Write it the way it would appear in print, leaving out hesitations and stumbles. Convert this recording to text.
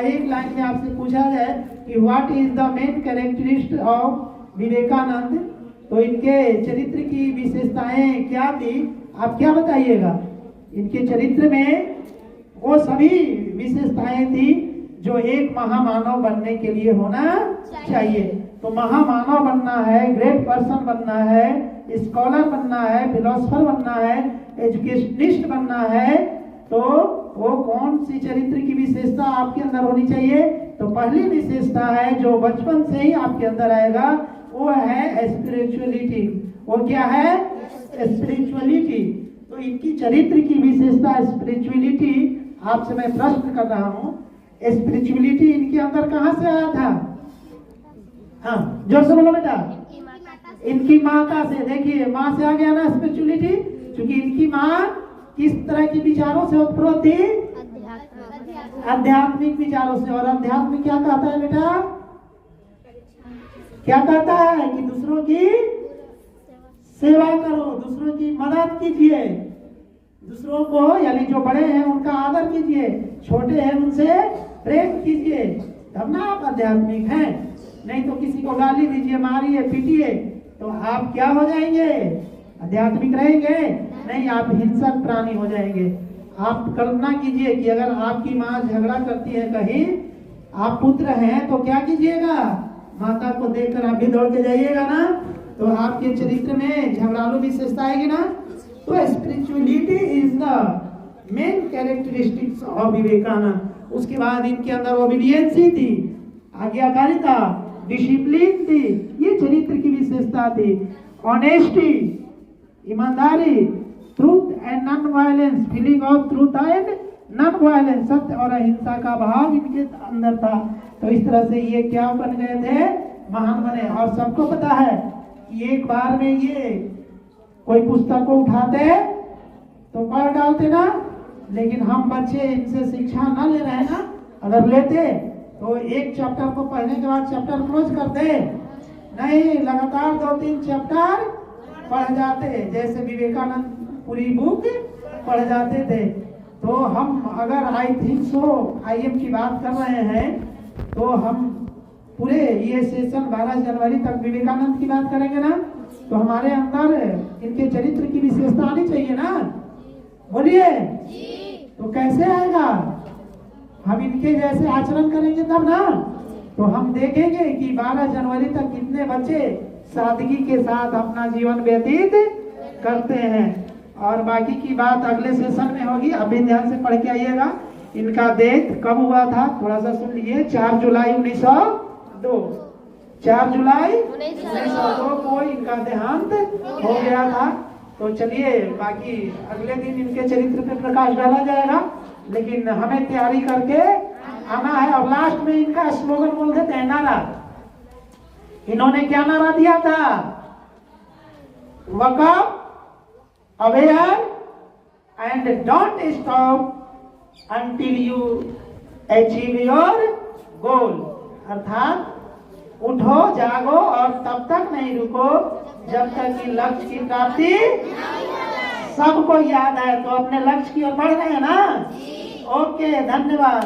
एक लाइन में आपसे पूछा जाए कि what is the main characteristic of Vivekananda, तो इनके चरित्र की विशेषताएं क्या थी, आप क्या बताइएगा? इनके चरित्र में वो सभी विशेषताएं थी जो एक महामानव बनने के लिए होना चाहिए। तो महामानव बनना है, ग्रेट पर्सन बनना है, स्कॉलर बनना है, फिलोसफर बनना है, एजुकेशनिस्ट बनना है, तो वो कौन सी चरित्र की विशेषता आपके अंदर होनी चाहिए? तो पहली विशेषता है जो बचपन से ही आपके अंदर आएगा, वो है स्पिरिचुअलिटी। वो क्या है? स्पिरिचुअलिटी। तो इनकी चरित्र की विशेषता स्पिरिचुअलिटी। आपसे मैं प्रश्न कर रहा हूँ, स्पिरिचुअलिटी इनके अंदर कहाँ से आया था? हाँ, जोर से बोलो बेटा। इनकी माता से। देखिए, माँ से आ गया ना स्पिरिचुअलिटी, क्योंकि इनकी माँ किस तरह की विचारों से उत्प्रोत थी? आध्यात्मिक विचारों से। और अध्यात्म क्या कहता है बेटा? क्या कहता है कि दूसरों की सेवा करो, दूसरों की मदद कीजिए, दूसरों को यानी जो बड़े हैं उनका आदर कीजिए, छोटे हैं उनसे प्रेम कीजिए, तब ना आप आध्यात्मिक हैं। नहीं तो किसी को गाली दीजिए, मारिए, पीटिए, तो आप क्या हो जाएंगे? आध्यात्मिक रहेंगे नहीं, आप हिंसक प्राणी हो जाएंगे। आप कल्पना कीजिए कि अगर आपकी माँ झगड़ा करती है कहीं, आप पुत्र हैं तो क्या कीजिएगा? माता को देखकर आप भी दौड़ के जाइएगा ना, तो आपके चरित्र में झगड़ालू विशेषता आएगी ना। तो spirituality is the main characteristics of Vivekananda. उसके बाद इनके अंदर ओबीडियंसी थी, आज्ञाकारिता, डिसिप्लिन थी, ये चरित्र की विशेषता थी। ऑनेस्टी, ईमानदारी, truth and non violence, feeling of truth and non violence, सत्य और अहिंसा का भाव इनके अंदर था। तो इस तरह से ये क्या बन गए थे? महान बने। और सबको पता है कि एक बार में ये कोई पुस्तक को उठाते तो पढ़ डालते ना, लेकिन हम बच्चे इनसे शिक्षा ना ले रहे हैं ना, अगर लेते तो एक चैप्टर को पढ़ने के बाद चैप्टर क्लोज करते नहीं, लगातार 2-3 चैप्टर पढ़ जाते, जैसे विवेकानंद पूरी बुक पढ़ जाते थे। तो हम अगर आई थिंक सो IM की बात कर रहे हैं, तो हम पूरे ये सेशन 12 जनवरी तक विवेकानंद की बात करेंगे ना, तो हमारे अंदर इनके चरित्र की विशेषता आनी चाहिए ना। बोलिए, तो कैसे आएगा? हम इनके जैसे आचरण करेंगे तब ना। तो हम देखेंगे कि 12 जनवरी तक कितने बच्चे सादगी के साथ अपना जीवन व्यतीत करते हैं। और बाकी की बात अगले सेशन में होगी। अभी ध्यान से पढ़ के आइएगा। इनका डेथ कब हुआ था थोड़ा सा सुन लीजिए। 4 जुलाई 1902। 4 जुलाई 1902 को इनका देहांत हो गया था। तो चलिए, बाकी अगले दिन इनके चरित्र पे प्रकाश डाला जाएगा, लेकिन हमें तैयारी करके आना है। और लास्ट में इनका स्लोगन बोल देते हैं, नारा। इन्होंने क्या नारा दिया था? वक up, aware and don't stop until you achieve your goal। अर्थात उठो, जागो और तब तक नहीं रुको जब तक कि लक्ष्य की प्राप्ति सबको याद है। तो अपने लक्ष्य की ओर बढ़ रहे हैं ना? ओके, धन्यवाद।